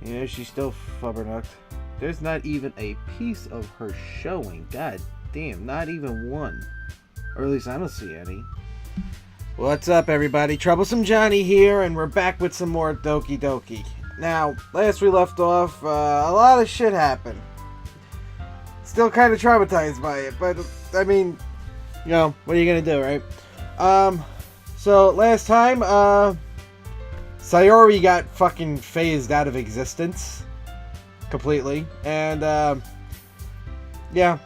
Yeah, she's still flubbernucked. There's not even a piece of her showing. God damn, not even one. Or at least I don't see any. What's up, everybody? Troublesome Johnny here, and we're back with some more Doki Doki. Now, last we left off, a lot of shit happened. Still kind of traumatized by it, but, I mean, you know, what are you gonna do, right? So last time, Sayori got fucking phased out of existence. Completely. And, yeah,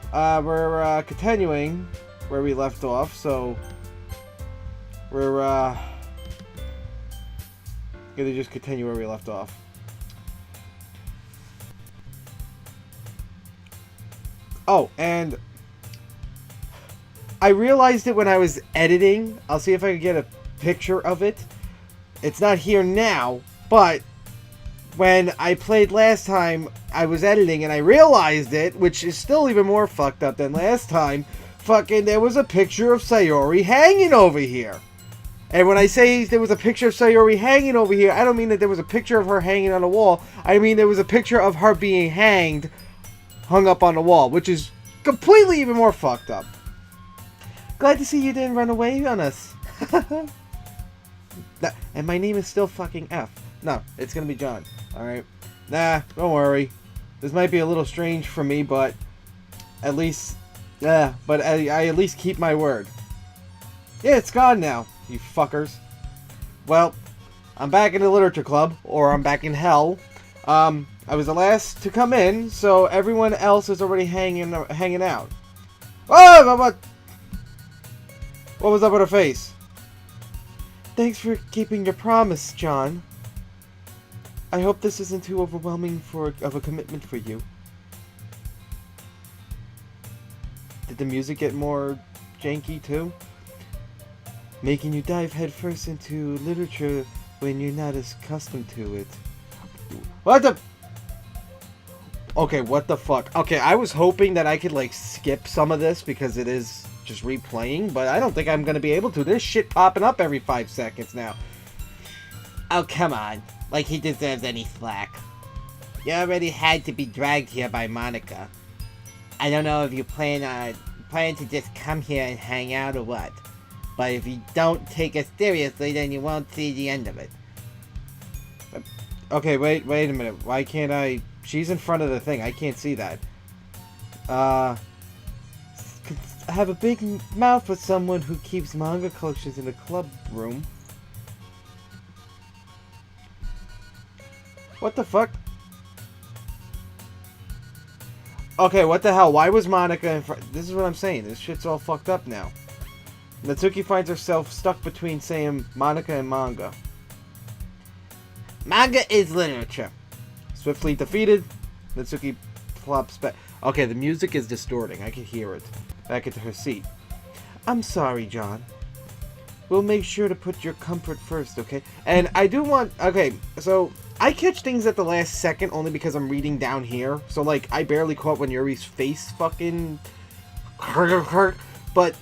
we're, continuing where we left off, so we're, gonna just continue where we left off. Oh, and I realized it when I was editing. I'll see if I can get a picture of it. It's not here now, but when I played last time, I was editing and I realized it, which is still even more fucked up than last time. Fucking, there was a picture of Sayori hanging over here. And when I say there was a picture of Sayori hanging over here, I don't mean that there was a picture of her hanging on a wall. I mean there was a picture of her being hung up on the wall, which is completely even more fucked up. Glad to see you didn't run away on us. And my name is still fucking F. No, it's gonna be John. Alright? Nah, don't worry. This might be a little strange for me, but at least... yeah, but I at least keep my word. Yeah, it's gone now, you fuckers. Well, I'm back in the literature club, or I'm back in hell. I was the last to come in, so everyone else is already hanging out. Oh, what was up with her face? Thanks for keeping your promise, John. I hope this isn't too overwhelming of a commitment for you. Did the music get more janky too? Making you dive headfirst into literature when you're not as accustomed to it. What the? Okay, what the fuck? Okay, I was hoping that I could, like, skip some of this because it is just replaying, but I don't think I'm gonna be able to. There's shit popping up every 5 seconds now. Oh, come on. Like he deserves any slack. You already had to be dragged here by Monica. I don't know if you plan to just come here and hang out or what. But if you don't take us seriously, then you won't see the end of it. Okay, wait a minute. Why can't I... She's in front of the thing. I can't see that. I have a big mouth for someone who keeps manga collections in a club room. What the fuck? Okay, what the hell? Why was Monica in front? This is what I'm saying. This shit's all fucked up now. Natsuki finds herself stuck between saying Monica and manga. Manga is literature. Swiftly defeated, Natsuki plops back. Okay, the music is distorting. I can hear it. Back into her seat. I'm sorry, John. We'll make sure to put your comfort first, okay? And I do want... Okay, so I catch things at the last second only because I'm reading down here. So, like, I barely caught when Yuri's face fucking... But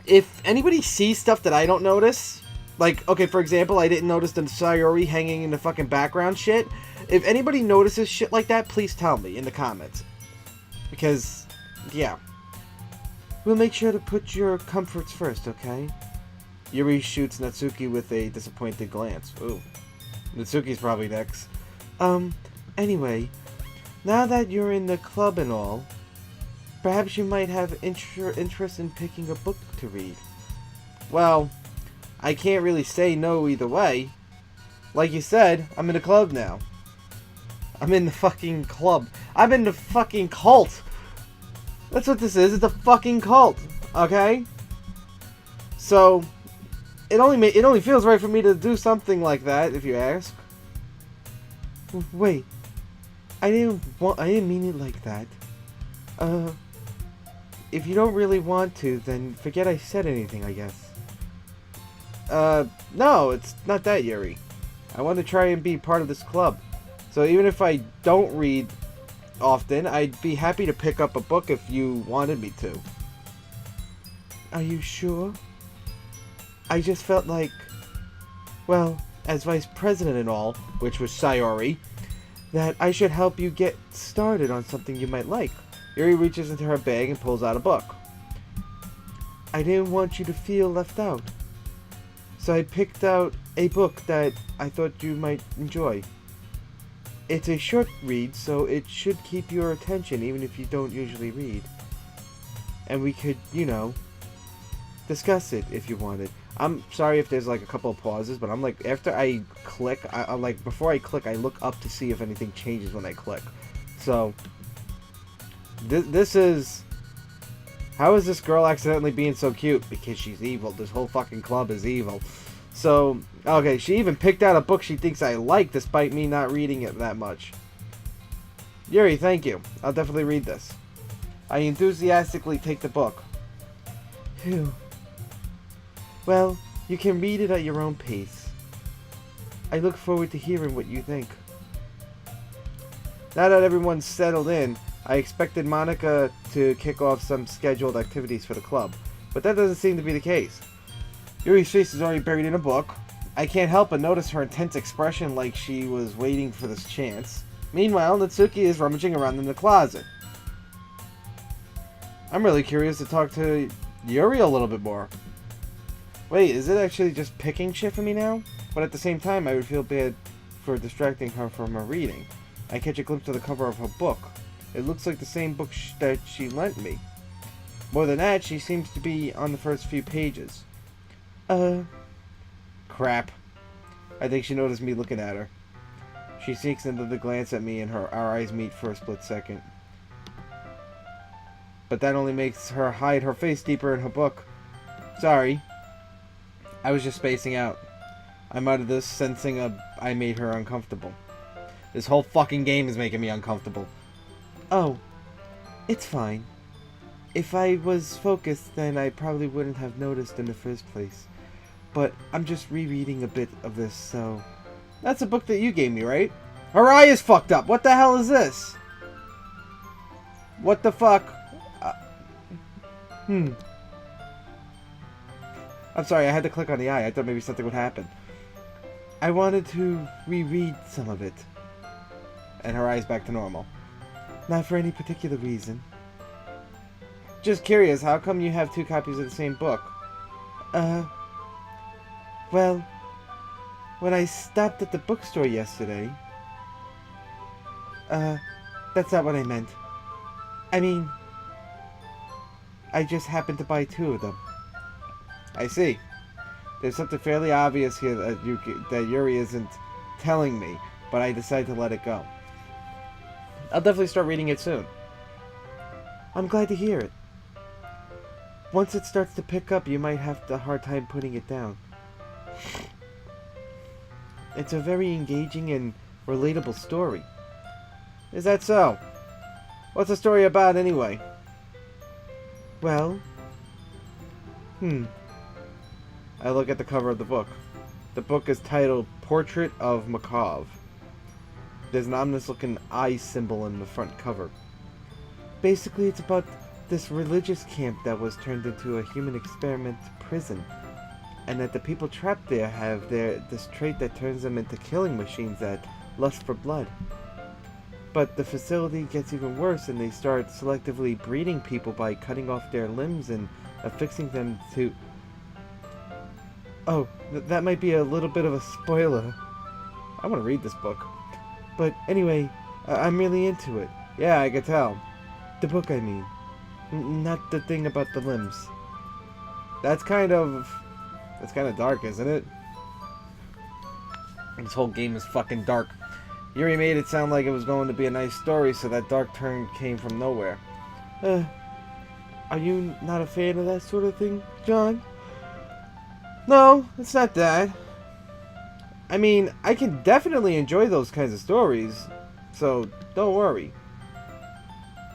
if anybody sees stuff that I don't notice... Like, okay, for example, I didn't notice the Sayori hanging in the fucking background shit. If anybody notices shit like that, please tell me in the comments. Because, yeah. We'll make sure to put your comforts first, okay? Yuri shoots Natsuki with a disappointed glance. Ooh. Natsuki's probably next. Anyway, now that you're in the club and all, perhaps you might have interest in picking a book to read. Well, I can't really say no either way. Like you said, I'm in the club now. I'm in the fucking club. I'm in the fucking cult. That's what this is. It's a fucking cult. Okay? So, it only feels right for me to do something like that, if you ask. Wait. I didn't mean it like that. If you don't really want to, then forget I said anything, I guess. No, it's not that, Yuri. I want to try and be part of this club. So even if I don't read often, I'd be happy to pick up a book if you wanted me to. Are you sure? I just felt like, well, as vice president and all, which was Sayori, that I should help you get started on something you might like. Yuri reaches into her bag and pulls out a book. I didn't want you to feel left out, so I picked out a book that I thought you might enjoy. It's a short read, so it should keep your attention even if you don't usually read. And we could, discuss it if you wanted. I'm sorry if there's like a couple of pauses, but I'm like, after I click, I'm like, before I click, I look up to see if anything changes when I click. So, this is... How is this girl accidentally being so cute? Because she's evil. This whole fucking club is evil. So, okay, she even picked out a book she thinks I like, despite me not reading it that much. Yuri, thank you. I'll definitely read this. I enthusiastically take the book. Phew. Well, you can read it at your own pace. I look forward to hearing what you think. Now that everyone's settled in, I expected Monica to kick off some scheduled activities for the club, but that doesn't seem to be the case. Yuri's face is already buried in a book. I can't help but notice her intense expression like she was waiting for this chance. Meanwhile, Natsuki is rummaging around in the closet. I'm really curious to talk to Yuri a little bit more. Wait, is it actually just picking shit for me now? But at the same time, I would feel bad for distracting her from her reading. I catch a glimpse of the cover of her book. It looks like the same book that she lent me. More than that, she seems to be on the first few pages. Crap. I think she noticed me looking at her. She sneaks another glance at me and our eyes meet for a split second. But that only makes her hide her face deeper in her book. Sorry. I was just spacing out. I'm out of this, sensing I made her uncomfortable. This whole fucking game is making me uncomfortable. Oh, it's fine. If I was focused, then I probably wouldn't have noticed in the first place. But I'm just rereading a bit of this, so... That's a book that you gave me, right? Her eye is fucked up! What the hell is this? What the fuck? I'm sorry, I had to click on the eye. I thought maybe something would happen. I wanted to reread some of it. And her eye's back to normal. Not for any particular reason. Just curious, how come you have two copies of the same book? Well, when I stopped at the bookstore yesterday... that's not what I meant. I mean, I just happened to buy two of them. I see. There's something fairly obvious here that Yuri isn't telling me, but I decided to let it go. I'll definitely start reading it soon. I'm glad to hear it. Once it starts to pick up, you might have a hard time putting it down. It's a very engaging and relatable story. Is that so? What's the story about anyway? Well... I look at the cover of the book. The book is titled Portrait of Makov. There's an ominous-looking eye symbol in the front cover. Basically, it's about this religious camp that was turned into a human experiment prison, and that the people trapped there have this trait that turns them into killing machines that lust for blood. But the facility gets even worse, and they start selectively breeding people by cutting off their limbs and affixing them to... Oh, that might be a little bit of a spoiler. I want to read this book. But anyway, I'm really into it. Yeah, I can tell. The book, I mean. Not the thing about the limbs. That's kind of dark, isn't it? This whole game is fucking dark. Yuri made it sound like it was going to be a nice story, so that dark turn came from nowhere. Are you not a fan of that sort of thing, John? No, it's not that. I mean, I can definitely enjoy those kinds of stories, so don't worry.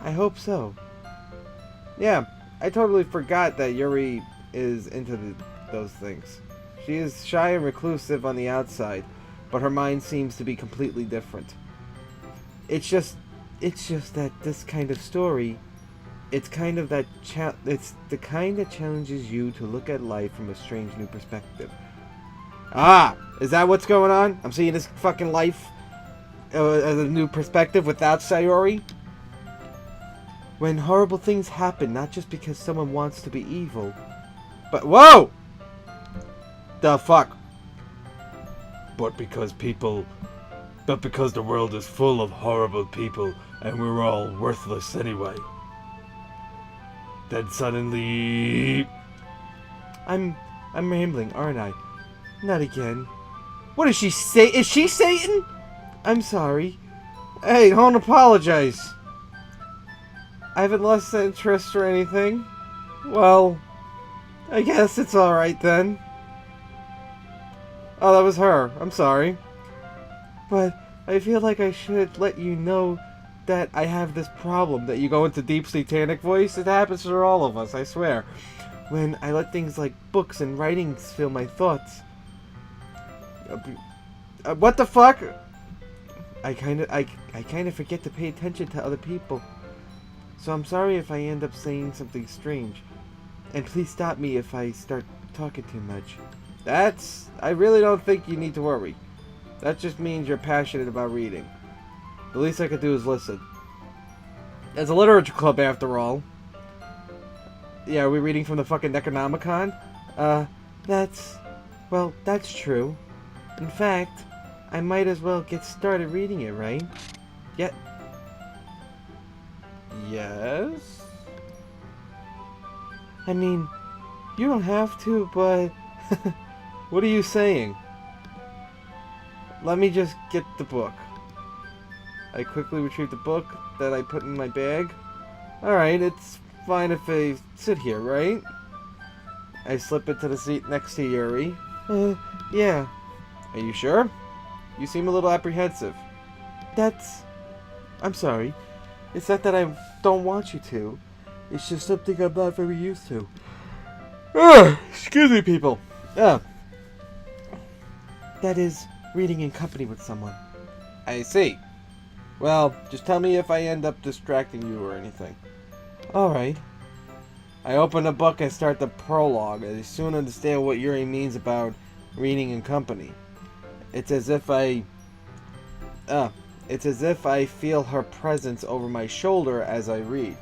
I hope so. Yeah, I totally forgot that Yuri is into those things. She is shy and reclusive on the outside, but her mind seems to be completely different. It's just that this kind of story, it's the kind that challenges you to look at life from a strange new perspective. Ah, is that what's going on? I'm seeing this fucking life a new perspective without Sayori. When horrible things happen, not just because someone wants to be evil, but whoa! The fuck? But because the world is full of horrible people and we're all worthless anyway. Then suddenly... I'm rambling, aren't I? Not again. What does she say? Is she Satan? I'm sorry. Hey, don't apologize. I haven't lost interest or anything. Well, I guess it's alright then. Oh, that was her. I'm sorry. But I feel like I should let you know that I have this problem. That you go into deep satanic voice. It happens for all of us, I swear. When I let things like books and writings fill my thoughts. What the fuck? I kind of forget to pay attention to other people. So I'm sorry if I end up saying something strange. And please stop me if I start talking too much. I really don't think you need to worry. That just means you're passionate about reading. The least I could do is listen. It's a literature club after all. Yeah, are we reading from the fucking Necronomicon? That's true. In fact, I might as well get started reading it, right? Yeah. Yes? I mean, you don't have to, but... What are you saying? Let me just get the book. I quickly retrieve the book that I put in my bag. Alright, it's fine if I sit here, right? I slip into the seat next to Yuri. Yeah. Are you sure? You seem a little apprehensive. I'm sorry. It's not that I don't want you to. It's just something I'm not very used to. Excuse me, people. That is, reading in company with someone. I see. Well, just tell me if I end up distracting you or anything. Alright. I open the book and start the prologue. I soon understand what Yuri means about reading in company. It's as if I feel her presence over my shoulder as I read.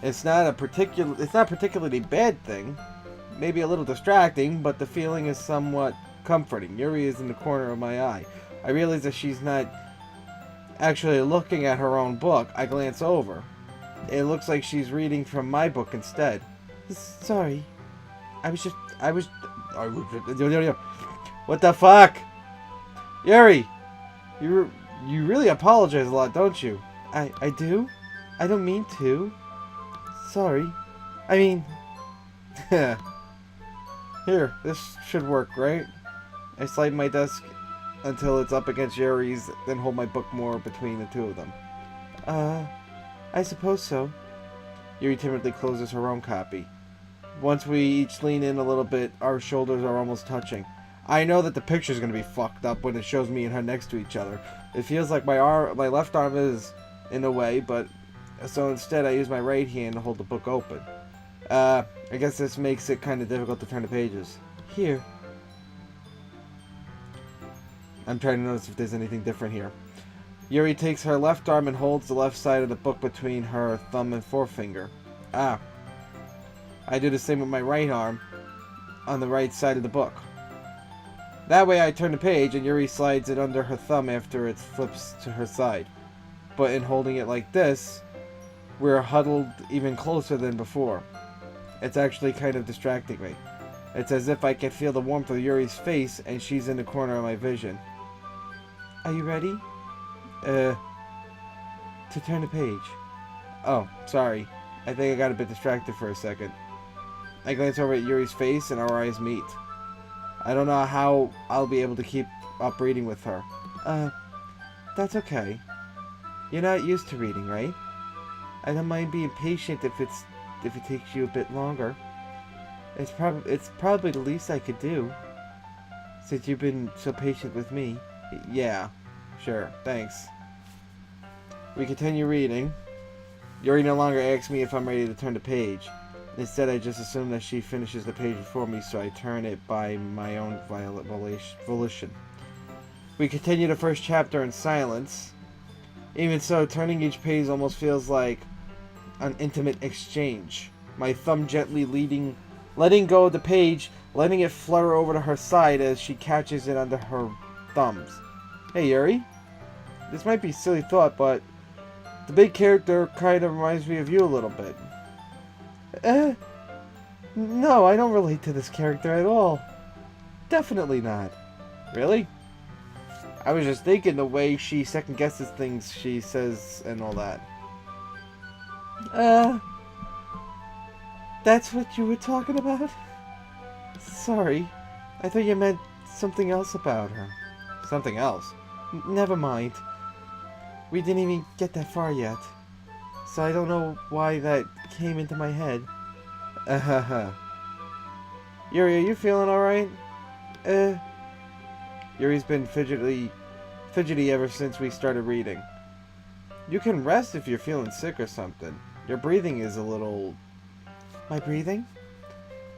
It's not particularly bad thing. Maybe a little distracting, but the feeling is somewhat comforting. Yuri is in the corner of my eye. I realize that she's not actually looking at her own book. I glance over. It looks like she's reading from my book instead. Sorry. What the fuck? Yuri! You really apologize a lot, don't you? I do? I don't mean to. Sorry. I mean... Here, this should work, right? I slide my desk until it's up against Yuri's, then hold my book more between the two of them. I suppose so. Yuri timidly closes her own copy. Once we each lean in a little bit, our shoulders are almost touching. I know that the picture's gonna be fucked up when it shows me and her next to each other. It feels like my left arm is in the way, but so instead I use my right hand to hold the book open. I guess this makes it kind of difficult to turn the pages. Here. I'm trying to notice if there's anything different here. Yuri takes her left arm and holds the left side of the book between her thumb and forefinger. I do the same with my right arm on the right side of the book. That way I turn the page and Yuri slides it under her thumb after it flips to her side. But in holding it like this, we're huddled even closer than before. It's actually kind of distracting me. It's as if I can feel the warmth of Yuri's face and she's in the corner of my vision. Are you ready? To turn the page. Oh, sorry. I think I got a bit distracted for a second. I glance over at Yuri's face and our eyes meet. I don't know how I'll be able to keep up reading with her. That's okay. You're not used to reading, right? I don't mind being patient if it takes you a bit longer. It's probably the least I could do, since you've been so patient with me. Yeah, sure, thanks. We continue reading. Yuri no longer asks me if I'm ready to turn the page. Instead, I just assume that she finishes the page before me, so I turn it by my own volition. We continue the first chapter in silence. Even so, turning each page almost feels like an intimate exchange. My thumb gently letting go of the page, letting it flutter over to her side as she catches it under her thumbs. Hey Yuri, this might be a silly thought, but the big character kind of reminds me of you a little bit. No, I don't relate to this character at all. Definitely not. Really? I was just thinking the way she second guesses things she says and all that. That's what you were talking about? Sorry. I thought you meant something else about her. Something else? Never mind. We didn't even get that far yet. So I don't know why that came into my head. Yuri, are you feeling alright? Yuri's been fidgety ever since we started reading. You can rest if you're feeling sick or something. Your breathing is a little... My breathing?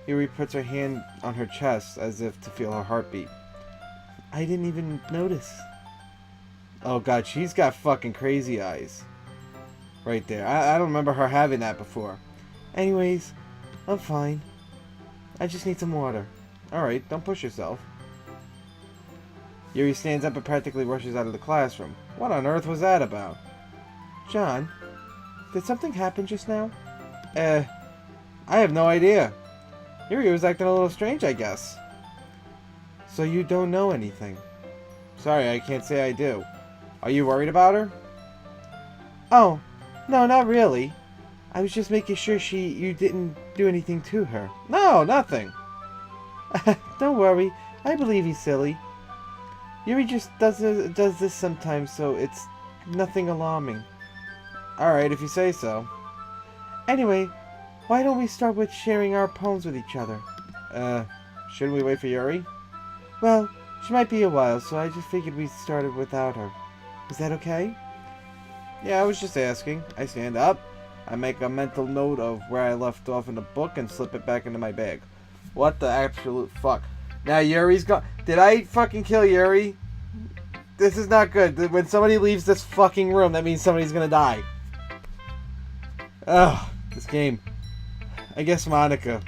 Yuri puts her hand on her chest as if to feel her heartbeat. I didn't even notice. Oh god, she's got fucking crazy eyes. Right there. I don't remember her having that before. Anyways, I'm fine. I just need some water. Alright, don't push yourself. Yuri stands up and practically rushes out of the classroom. What on earth was that about? John, did something happen just now? I have no idea. Yuri was acting a little strange, I guess. So you don't know anything? Sorry, I can't say I do. Are you worried about her? Oh, no, not really. I was just making sure you didn't do anything to her. No, nothing. Don't worry. I believe he's silly. Yuri just does this sometimes, so it's nothing alarming. Alright, if you say so. Anyway, why don't we start with sharing our poems with each other? Shouldn't we wait for Yuri? Well, she might be a while, so I just figured we started without her. Is that okay? Yeah, I was just asking. I stand up. I make a mental note of where I left off in the book and slip it back into my bag. What the absolute fuck? Now Yuri's gone. Did I fucking kill Yuri? This is not good. When somebody leaves this fucking room, that means somebody's gonna die. Ugh, this game. I guess Monica.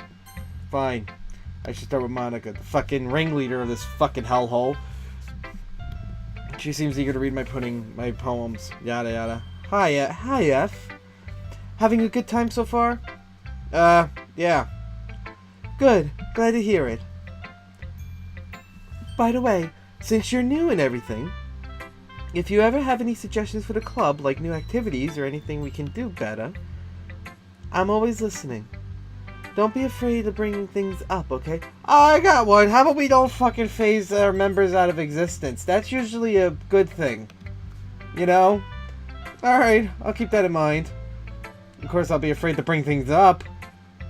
Fine. I should start with Monica, the fucking ringleader of this fucking hellhole. She seems eager to read my poems. Yada yada. Hi F. Having a good time so far? Yeah. Good. Glad to hear it. By the way, since you're new and everything, if you ever have any suggestions for the club, like new activities or anything we can do better, I'm always listening. Don't be afraid to bring things up, okay? Oh, I got one. How about we don't fucking phase our members out of existence? That's usually a good thing. You know? Alright, I'll keep that in mind. Of course, I'll be afraid to bring things up.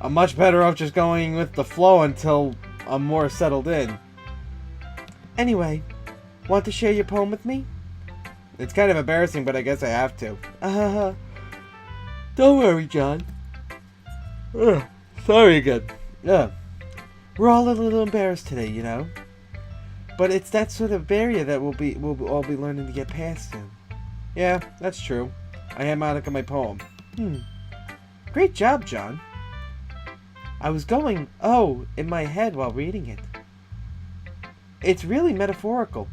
I'm much better off just going with the flow until I'm more settled in. Anyway, want to share your poem with me? It's kind of embarrassing, but I guess I have to. Don't worry, John. Sorry again. We're all a little embarrassed today, you know. But it's that sort of barrier that we'll all be learning to get past soon. Yeah, that's true. I hand Monica my poem. Great job, John. I was going, in my head while reading it. It's really metaphorical.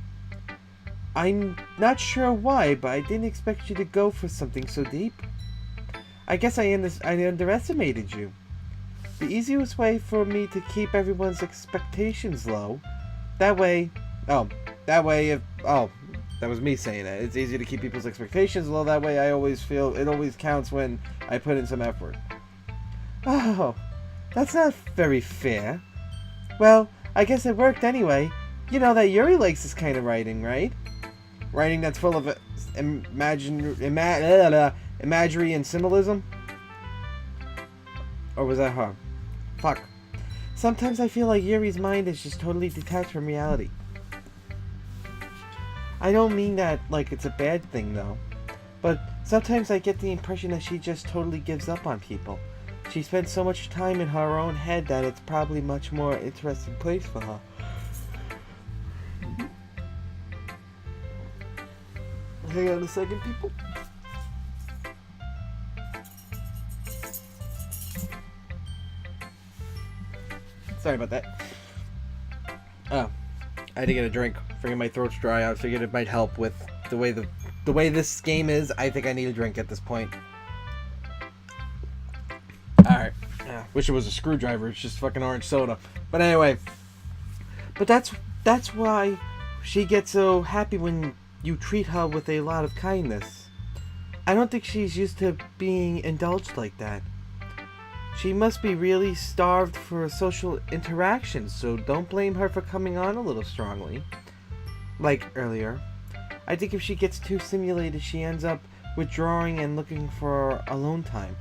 I'm not sure why, but I didn't expect you to go for something so deep. I guess I underestimated you. The easiest way for me to keep everyone's expectations low, that way, that was me saying it. It's easy to keep people's expectations low, that way I always feel it always counts when I put in some effort. Oh, that's not very fair. Well, I guess it worked anyway. You know that Yuri likes this kind of writing, right? Writing that's full of imagery and symbolism? Or was that her? Fuck. Sometimes I feel like Yuri's mind is just totally detached from reality. I don't mean that like it's a bad thing though. But sometimes I get the impression that she just totally gives up on people. She spends so much time in her own head that it's probably much more interesting place for her. Hang on a second, people. Sorry about that. Oh, I had to get a drink. Figured my throat's dry. I figured it might help with the way this game is. I think I need a drink at this point. All right. Wish it was a screwdriver. It's just fucking orange soda. But anyway. But that's why she gets so happy when you treat her with a lot of kindness. I don't think she's used to being indulged like that. She must be really starved for social interaction, so don't blame her for coming on a little strongly. Like earlier. I think if she gets too stimulated, she ends up withdrawing and looking for alone time.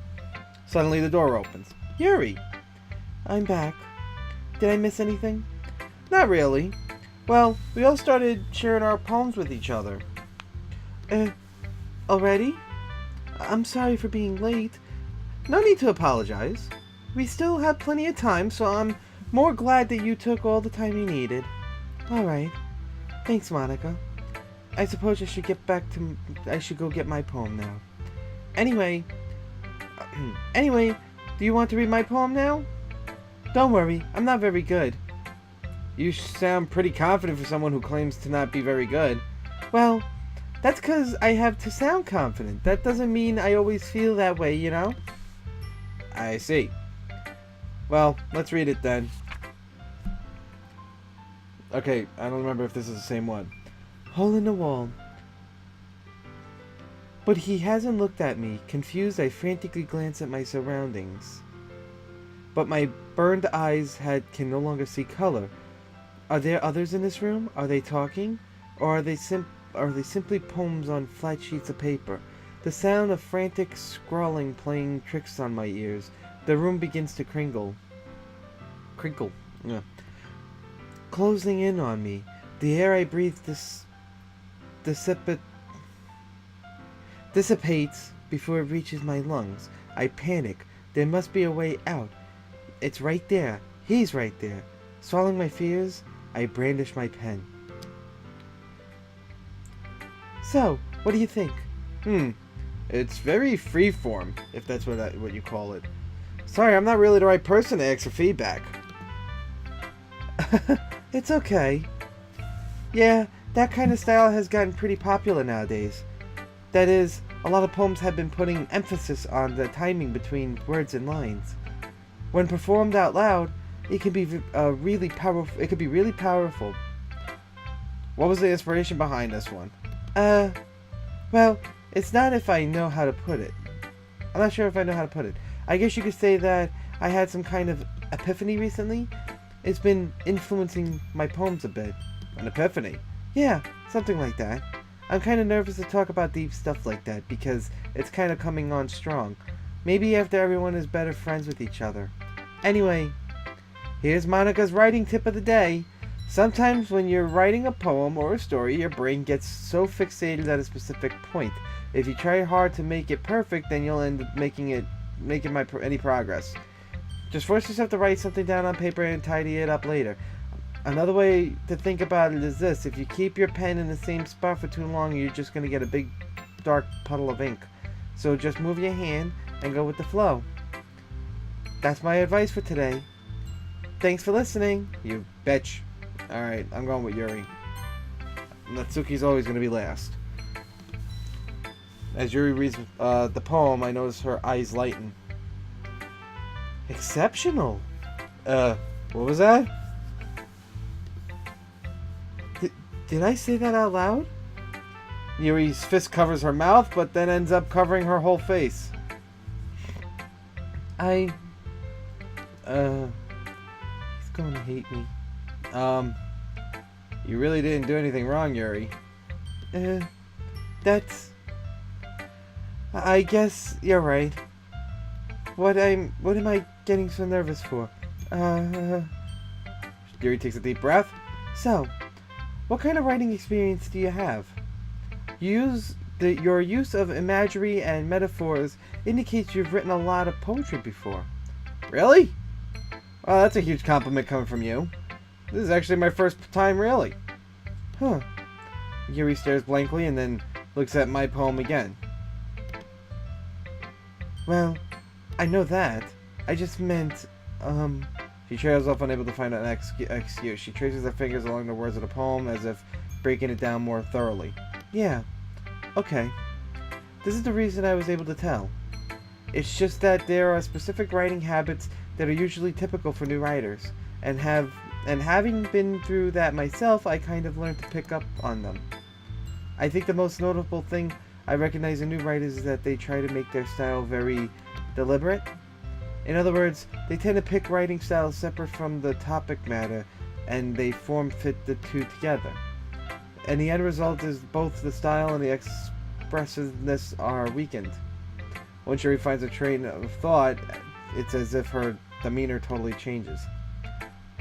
Suddenly the door opens. Yuri! I'm back. Did I miss anything? Not really. Well, we all started sharing our poems with each other. Already? I'm sorry for being late. No need to apologize. We still have plenty of time, so I'm more glad that you took all the time you needed. Alright. Thanks, Monica. I suppose I should go get my poem now. Anyway, do you want to read my poem now? Don't worry, I'm not very good. You sound pretty confident for someone who claims to not be very good. Well, that's because I have to sound confident. That doesn't mean I always feel that way, you know? I see. Well, let's read it then. Okay, I don't remember if this is the same one. Hole in the wall. But he hasn't looked at me. Confused, I frantically glance at my surroundings. But my burned eyes can no longer see color. Are there others in this room? Are they talking? Or are they simply poems on flat sheets of paper? The sound of frantic scrawling playing tricks on my ears. The room begins to crinkle. Yeah. Closing in on me. The air I breathe dissipates before it reaches my lungs. I panic. There must be a way out. It's right there. He's right there. Swallowing my fears, I brandish my pen. So, what do you think? It's very freeform, if that's what you call it. Sorry, I'm not really the right person to ask for feedback. It's okay. Yeah, that kind of style has gotten pretty popular nowadays. That is, a lot of poems have been putting emphasis on the timing between words and lines. When performed out loud, it can be really powerful. It could be really powerful. What was the inspiration behind this one? Well, it's not if I know how to put it. I'm not sure if I know how to put it. I guess you could say that I had some kind of epiphany recently. It's been influencing my poems a bit. An epiphany? Yeah, something like that. I'm kind of nervous to talk about deep stuff like that because it's kind of coming on strong. Maybe after everyone is better friends with each other. Anyway, here's Monica's writing tip of the day. Sometimes when you're writing a poem or a story, your brain gets so fixated at a specific point. If you try hard to make it perfect, then you'll end up making any progress. Just force yourself to write something down on paper and tidy it up later. Another way to think about it is this: if you keep your pen in the same spot for too long, you're just going to get a big dark puddle of ink. So just move your hand and go with the flow. That's my advice for today. Thanks for listening, you bitch. Alright, I'm going with Yuri. Natsuki's always going to be last. As Yuri reads the poem, I notice her eyes lighten. Exceptional. What was that? Did I say that out loud? Yuri's fist covers her mouth, but then ends up covering her whole face. He's going to hate me. You really didn't do anything wrong, Yuri. I guess you're right. What am I getting so nervous for? Yuri takes a deep breath. So, what kind of writing experience do you have? Your use of imagery and metaphors indicates you've written a lot of poetry before. Really? Well, that's a huge compliment coming from you. This is actually my first time, really. Huh. Yuri stares blankly and then looks at my poem again. Well, I know that. I just meant, She trails off, unable to find an excuse. She traces her fingers along the words of the poem as if breaking it down more thoroughly. Yeah, okay. This is the reason I was able to tell. It's just that there are specific writing habits that are usually typical for new writers, and having been through that myself, I kind of learned to pick up on them. I think the most notable thing I recognize in new writers is that they try to make their style very deliberate. In other words, they tend to pick writing styles separate from the topic matter, and they form-fit the two together. And the end result is both the style and the expressiveness are weakened. Once Yuri finds a train of thought, it's as if her demeanor totally changes.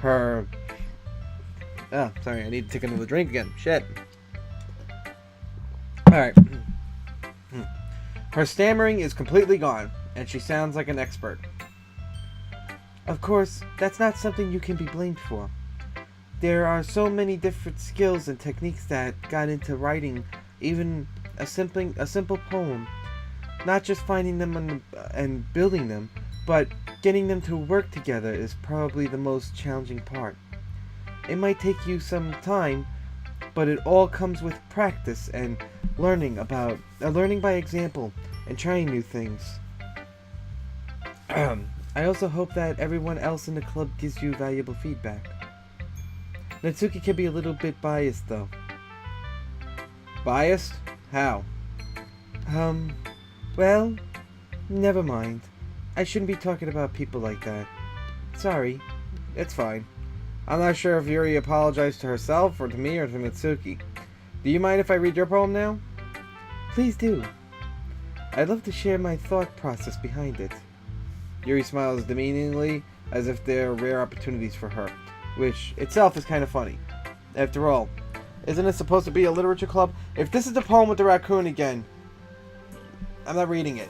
Oh, sorry, I need to take another drink again. Shit. Alright. Her stammering is completely gone, and she sounds like an expert. Of course, that's not something you can be blamed for. There are so many different skills and techniques that got into writing even a simple poem. Not just finding them and building them, but getting them to work together is probably the most challenging part. It might take you some time, but it all comes with practice and learning by example and trying new things. I also hope that everyone else in the club gives you valuable feedback. Natsuki can be a little bit biased, though. Biased? How? Well, never mind. I shouldn't be talking about people like that. Sorry. It's fine. I'm not sure if Yuri apologized to herself, or to me, or to Natsuki. Do you mind if I read your poem now? Please do. I'd love to share my thought process behind it. Yuri smiles demeaningly, as if there are rare opportunities for her, which itself is kind of funny. After all, isn't it supposed to be a literature club? If this is the poem with the raccoon again, I'm not reading it.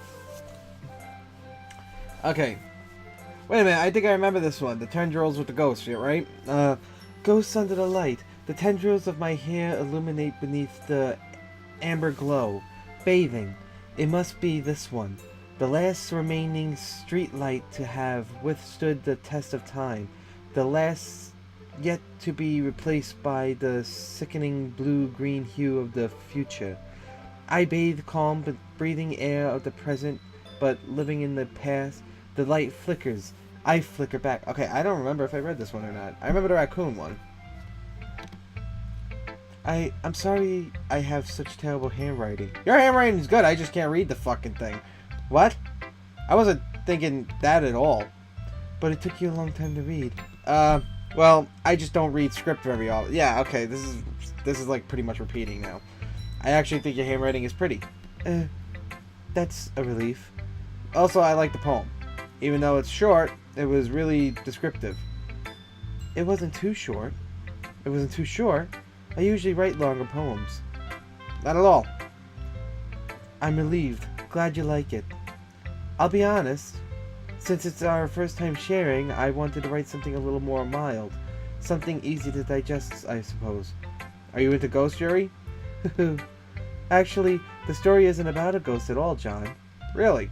Okay. Wait a minute, I think I remember this one. The tendrils with the ghosts, right? Ghosts under the light. The tendrils of my hair illuminate beneath the amber glow. Bathing. It must be this one. The last remaining street light to have withstood the test of time. The last yet to be replaced by the sickening blue-green hue of the future. I bathe calm but breathing air of the present, but living in the past. The light flickers. I flicker back. Okay, I don't remember if I read this one or not. I remember the raccoon one. I'm sorry I have such terrible handwriting. Your handwriting is good, I just can't read the fucking thing. What? I wasn't thinking that at all. But it took you a long time to read. Well, I just don't read script very often. Yeah, okay, this is like pretty much repeating now. I actually think your handwriting is pretty. That's a relief. Also, I like the poem. Even though it's short, it was really descriptive. It wasn't too short. It wasn't too short. I usually write longer poems. Not at all. I'm relieved. Glad you like it. I'll be honest. Since it's our first time sharing, I wanted to write something a little more mild. Something easy to digest, I suppose. Are you into ghosts, Yuri? Actually, the story isn't about a ghost at all, John. Really?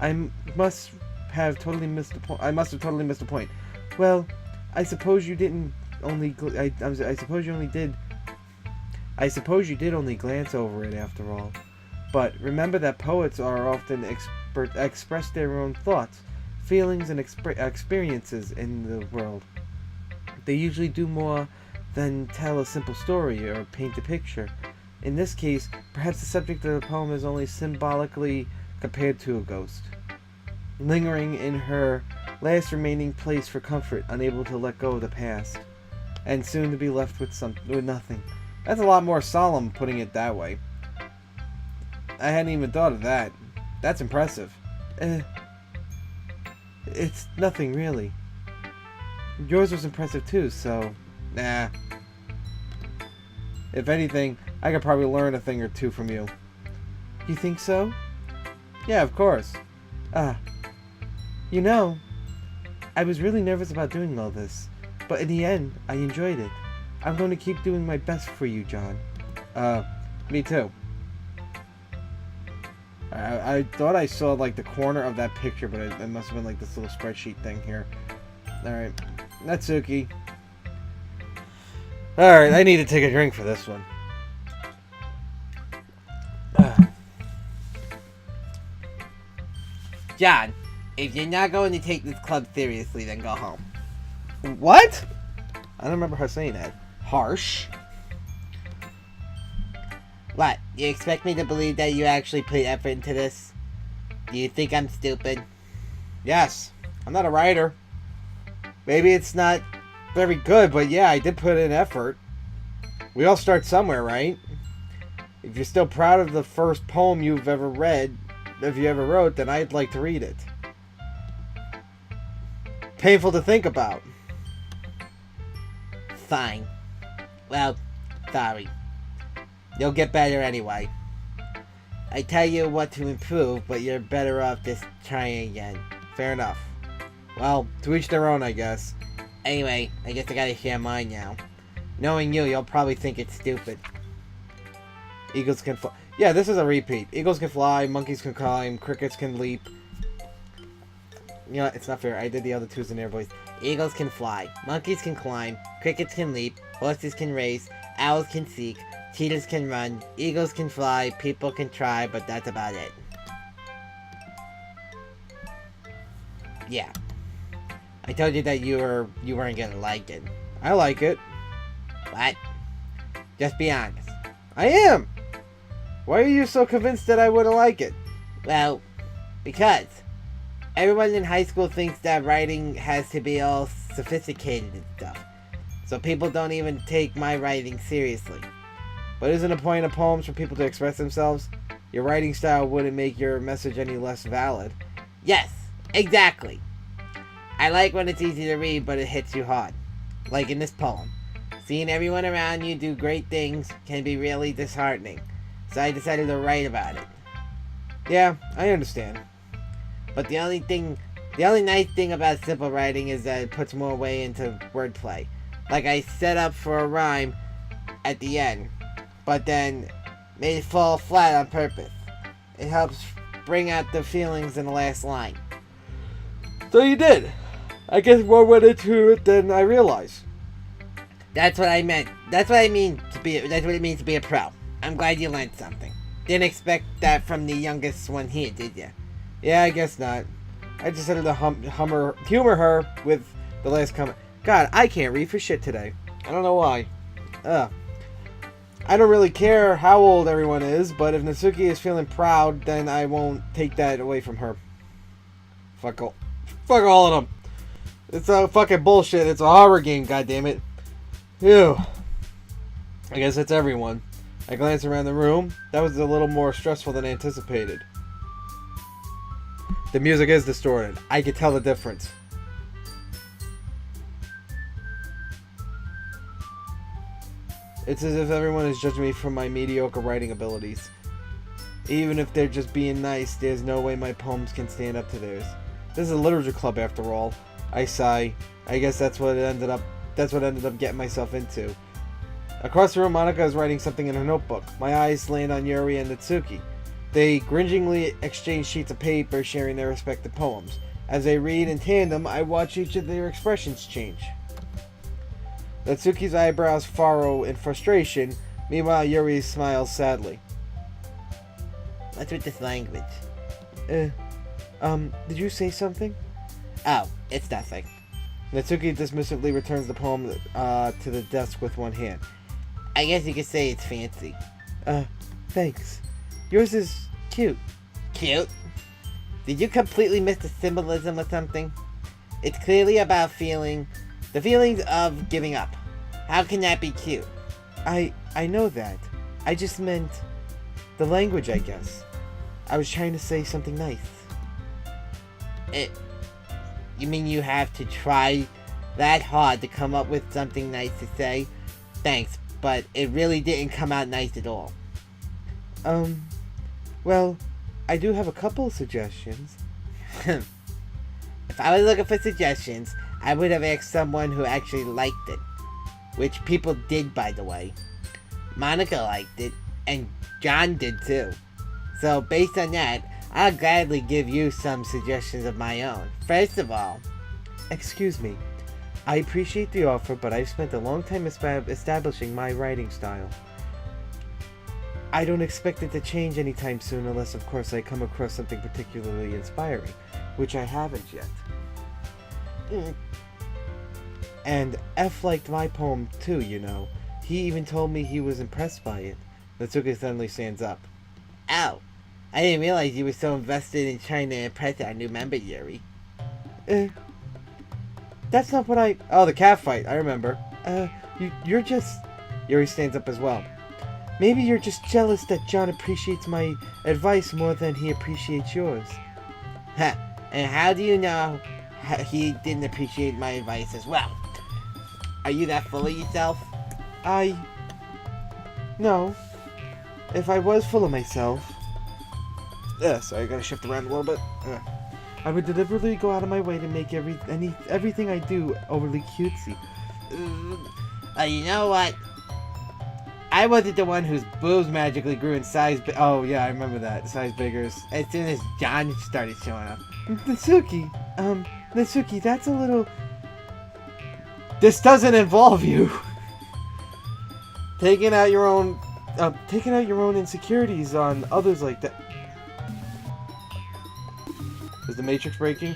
I must have totally missed the point. I must have totally missed the point. Well, I suppose you didn't only. I suppose you only did. I suppose you did only glance over it after all. But remember that poets are often express their own thoughts, feelings, and experiences in the world. They usually do more than tell a simple story or paint a picture. In this case, perhaps the subject of the poem is only symbolically compared to a ghost, lingering in her last remaining place for comfort, unable to let go of the past, and soon to be left with nothing. That's a lot more solemn, putting it that way. I hadn't even thought of that. That's impressive. It's nothing, really. Yours was impressive too, so... Nah. If anything, I could probably learn a thing or two from you. You think so? Yeah, of course. You know, I was really nervous about doing all this, but in the end, I enjoyed it. I'm going to keep doing my best for you, John. Me too. I thought I saw like the corner of that picture, but it must have been like this little spreadsheet thing here. Alright. Natsuki. Alright, I need to take a drink for this one. John, if you're not going to take this club seriously, then go home. What? I don't remember her saying that. Harsh. What? You expect me to believe that you actually put effort into this? Do you think I'm stupid? Yes. I'm not a writer. Maybe it's not very good, but yeah, I did put in effort. We all start somewhere, right? If you're still proud of the first poem you've ever read, if you ever wrote, then I'd like to read it. Painful to think about. Fine. Well, sorry. You'll get better anyway. I tell you what to improve, but you're better off just trying again. Fair enough. Well, to each their own, I guess. Anyway, I guess I gotta share mine now. Knowing you, you'll probably think it's stupid. Eagles can fly. Yeah, this is a repeat. Eagles can fly, monkeys can climb, crickets can leap. You know what? It's not fair. I did the other twos in their voice. Eagles can fly, monkeys can climb, crickets can leap, horses can race, owls can seek, cheetahs can run, eagles can fly, people can try, but that's about it. Yeah. I told you that you weren't gonna like it. I like it. What? Just be honest. I am! Why are you so convinced that I wouldn't like it? Well, because everyone in high school thinks that writing has to be all sophisticated and stuff. So people don't even take my writing seriously. But isn't the point of poems for people to express themselves? Your writing style wouldn't make your message any less valid. Yes, exactly. I like when it's easy to read, but it hits you hard. Like in this poem. Seeing everyone around you do great things can be really disheartening. So I decided to write about it. Yeah, I understand. But the only nice thing about simple writing is that it puts more weight into wordplay. Like I set up for a rhyme at the end, but then made it fall flat on purpose. It helps bring out the feelings in the last line. So you did. I guess more went into it than I realized. That's what I meant. That's what it means to be a pro. I'm glad you learned something. Didn't expect that from the youngest one here, did you? Yeah, I guess not. I just had to humor her with the last comment. God, I can't read for shit today. I don't know why. I don't really care how old everyone is, but if Natsuki is feeling proud, then I won't take that away from her. Fuck all of them. It's a fucking bullshit. It's a horror game, goddammit. Phew. I guess that's everyone. I glanced around the room. That was a little more stressful than anticipated. The music is distorted. I could tell the difference. It's as if everyone is judging me for my mediocre writing abilities. Even if they're just being nice, there's no way my poems can stand up to theirs. This is a literature club after all. I sigh. I guess that's what ended up getting myself into. Across the room, Monika is writing something in her notebook. My eyes land on Yuri and Natsuki. They grudgingly exchange sheets of paper, sharing their respective poems. As they read in tandem, I watch each of their expressions change. Natsuki's eyebrows furrow in frustration. Meanwhile, Yuri smiles sadly. What's with this language? Did you say something? Oh, it's nothing. Natsuki dismissively returns the poem to the desk with one hand. I guess you could say it's fancy. Thanks. Yours is cute. Cute? Did you completely miss the symbolism or something? It's clearly about the feelings of giving up. How can that be cute? I know that. I just meant the language, I guess. I was trying to say something nice. You mean you have to try that hard to come up with something nice to say? Thanks, but it really didn't come out nice at all. Well, I do have a couple of suggestions. If I was looking for suggestions, I would have asked someone who actually liked it. Which people did, by the way. Monika liked it, and John did too. So based on that, I'll gladly give you some suggestions of my own. First of all, Excuse me. I appreciate the offer, but I've spent a long time establishing my writing style. I don't expect it to change anytime soon unless, of course, I come across something particularly inspiring, which I haven't yet. And F liked my poem too, you know. He even told me he was impressed by it. Natsuki suddenly stands up. oh, I didn't realize you were so invested in trying to impress our new member, Yuri. That's not what I... Oh, the cat fight. I remember. You're just... Yuri stands up as well. Maybe you're just jealous that John appreciates my advice more than he appreciates yours. Huh, and how do you know he didn't appreciate my advice as well? Are you that full of yourself? No. If I was full of myself... sorry, I gotta shift around a little bit. I would deliberately go out of my way to make everything I do overly cutesy. You know what? I wasn't the one whose boobs magically grew in size. Oh yeah, I remember that. Size bigger. As soon as John started showing up. Natsuki, that's a little... This doesn't involve you. taking out your own insecurities on others like that. Is the Matrix breaking?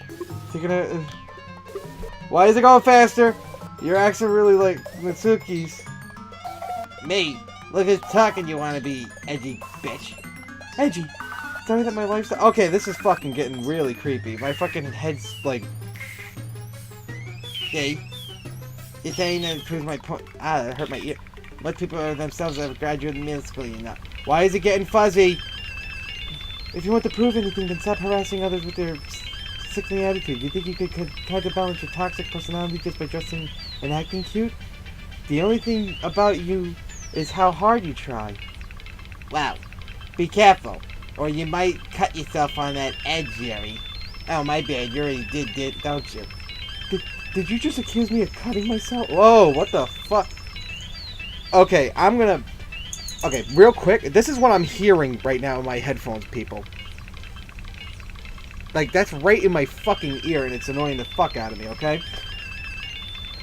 Why is it going faster? You're acting really like Natsuki's. Me? Look who's talking you want to be, edgy bitch. Edgy? Sorry that my lifestyle... Okay, this is fucking getting really creepy. My fucking head's like... See? You're saying that it proves my point. That hurt my ear. Most people are themselves have graduated middle school, you know. Why is it getting fuzzy? If you want to prove anything, then stop harassing others with your sickly attitude. You think you could counterbalance your toxic personality just by dressing and acting cute? The only thing about you is how hard you try. Wow. Be careful, or you might cut yourself on that edge, Yuri. Oh, my bad. You already did, don't you? Did you just accuse me of cutting myself? Whoa, what the fuck? Okay, Okay, real quick. This is what I'm hearing right now in my headphones, people. Like, that's right in my fucking ear, and it's annoying the fuck out of me, okay?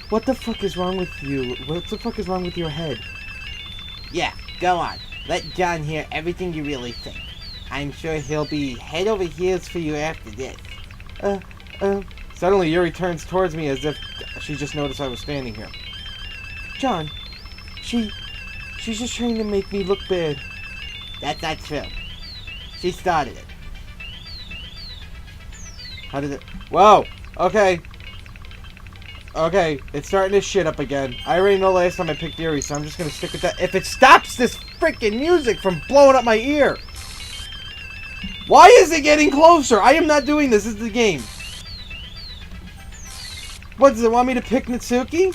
What the fuck is wrong with you? What the fuck is wrong with your head? Yeah, go on. Let John hear everything you really think. I'm sure he'll be head over heels for you after this. Suddenly Yuri turns towards me as if she just noticed I was standing here. John, she's just trying to make me look bad. That's not true. She started it. How did it... Whoa! Okay. Okay, it's starting to shit up again. I already know last time I picked Yuri, so I'm just gonna stick with that. If it stops this freaking music from blowing up my ear! Why is it getting closer? I am not doing this. This is the game. What, does it want me to pick Natsuki?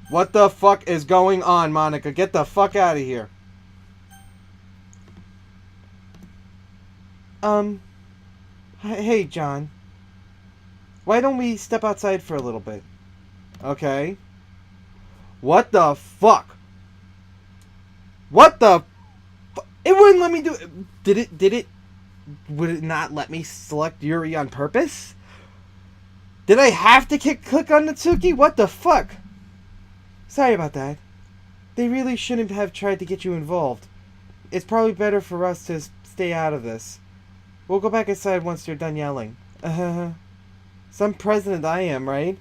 What the fuck is going on, Monica? Get the fuck out of here. Hey, John. Why don't we step outside for a little bit? Okay. What the fuck? What the It wouldn't let me do it. Would it not let me select Yuri on purpose? Did I have to click on Natsuki? What the fuck? Sorry about that. They really shouldn't have tried to get you involved. It's probably better for us to stay out of this. We'll go back inside once you're done yelling. Some president I am, right?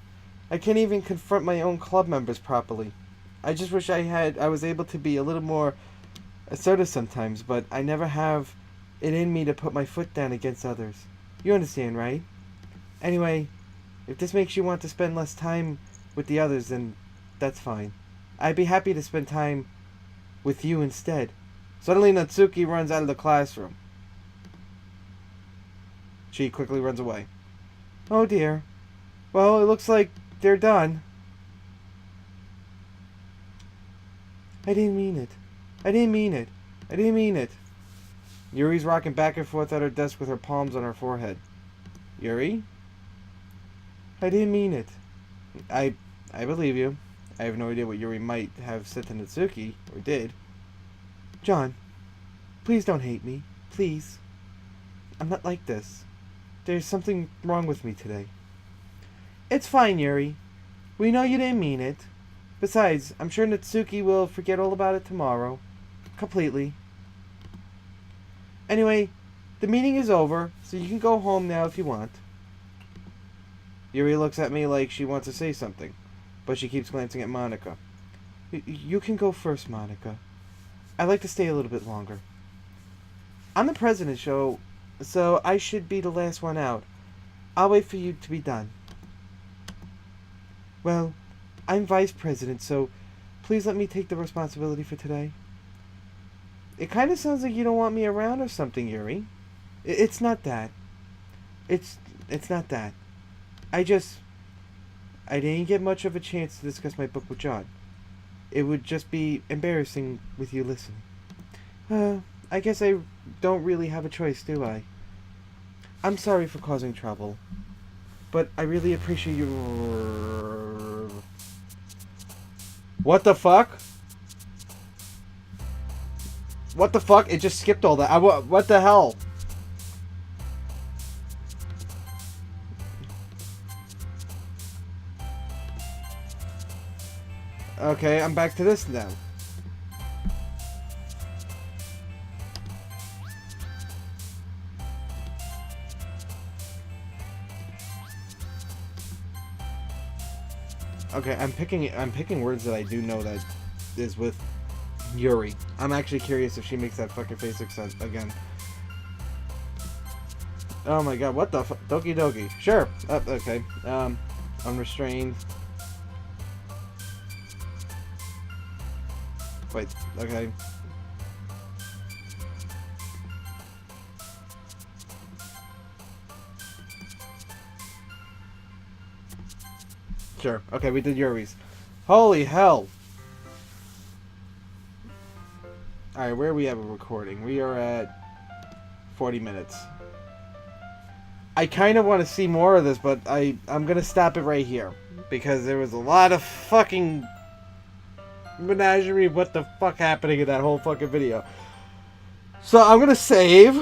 I can't even confront my own club members properly. I just wish I was able to be a little more assertive sometimes, but I never have it in me to put my foot down against others. You understand, right? Anyway, if this makes you want to spend less time with the others, then that's fine. I'd be happy to spend time with you instead. Suddenly Natsuki runs out of the classroom. She quickly runs away. Oh dear. Well, it looks like they're done. I didn't mean it. I didn't mean it. I didn't mean it. Yuri's rocking back and forth at her desk with her palms on her forehead. Yuri? I didn't mean it. I believe you. I have no idea what Yuri might have said to Natsuki, or did. John, please don't hate me. Please. I'm not like this. There's something wrong with me today. It's fine, Yuri. We know you didn't mean it. Besides, I'm sure Natsuki will forget all about it tomorrow. Completely. Anyway, the meeting is over, so you can go home now if you want. Yuri looks at me like she wants to say something, but she keeps glancing at Monica. You can go first, Monica. I'd like to stay a little bit longer. I'm the president, so I should be the last one out. I'll wait for you to be done. Well, I'm vice president, so please let me take the responsibility for today. It kind of sounds like you don't want me around or something, Yuri. It's not that. It's not that. I didn't get much of a chance to discuss my book with John. It would just be embarrassing with you listening. I guess I don't really have a choice, do I? I'm sorry for causing trouble, but I really appreciate your... What the fuck? What the fuck? It just skipped all that. What the hell? Okay, I'm back to this now. Okay, I'm picking words that I do know that is with Yuri. I'm actually curious if she makes that fucking face again. Oh my god, what the fuck? Doki Doki. Sure. Okay. Unrestrained. Wait, okay. Sure. Okay, we did Yuri's. Holy hell. Alright, where are we at with recording? We are at 40 minutes. I kind of want to see more of this, but I'm going to stop it right here. Because there was a lot of fucking menagerie of what the fuck happening in that whole fucking video. So I'm going to save.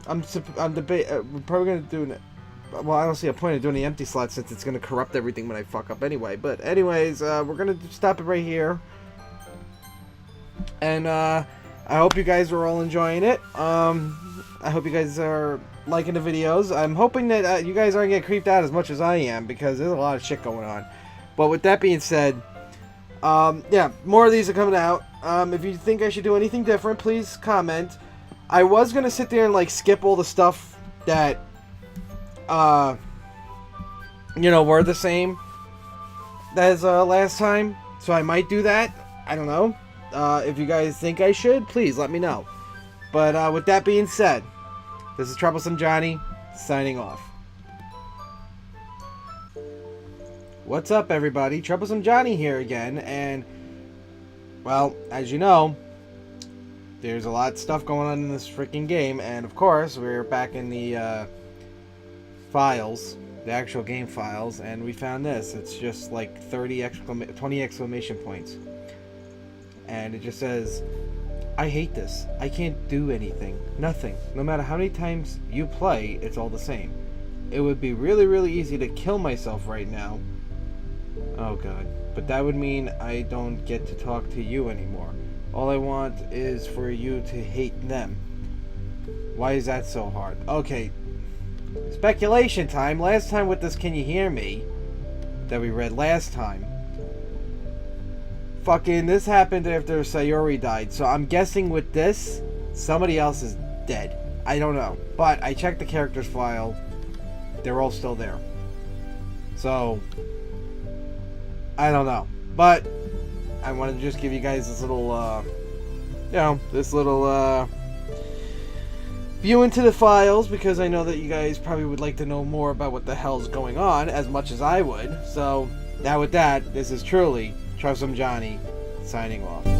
We're probably going to do it. Well, I don't see a point in doing the empty slot since it's going to corrupt everything when I fuck up anyway. But anyways, we're going to stop it right here. And I hope you guys are all enjoying it. I hope you guys are liking the videos. I'm hoping that you guys aren't getting creeped out as much as I am, because there's a lot of shit going on. But with that being said, yeah, more of these are coming out. If you think I should do anything different, please comment. I was going to sit there and like skip all the stuff that you know, were the same as last time, so I might do that. I don't know. If you guys think I should, please let me know. But with that being said, this is Troublesome Johnny signing off. What's up, everybody? Troublesome Johnny here again, and well, as you know, there's a lot of stuff going on in this freaking game, and of course, we're back in the files, the actual game files, and we found this. It's just like 20 exclamation points, and it just says, I hate this. I can't do anything. Nothing. No matter how many times you play, it's all the same. It would be really, really easy to kill myself right now. Oh god. But that would mean I don't get to talk to you anymore. All I want is for you to hate them. Why is that so hard? Okay. Speculation time. Last time with this Can You Hear Me that we read last time, fucking this happened after Sayori died, so I'm guessing with this somebody else is dead. I don't know, but I checked the characters file, they're all still there, so I don't know, but I wanted to just give you guys this little you know, this little view into the files, because I know that you guys probably would like to know more about what the hell's going on as much as I would. So now with that, this is truly Troublesome Johnny signing off.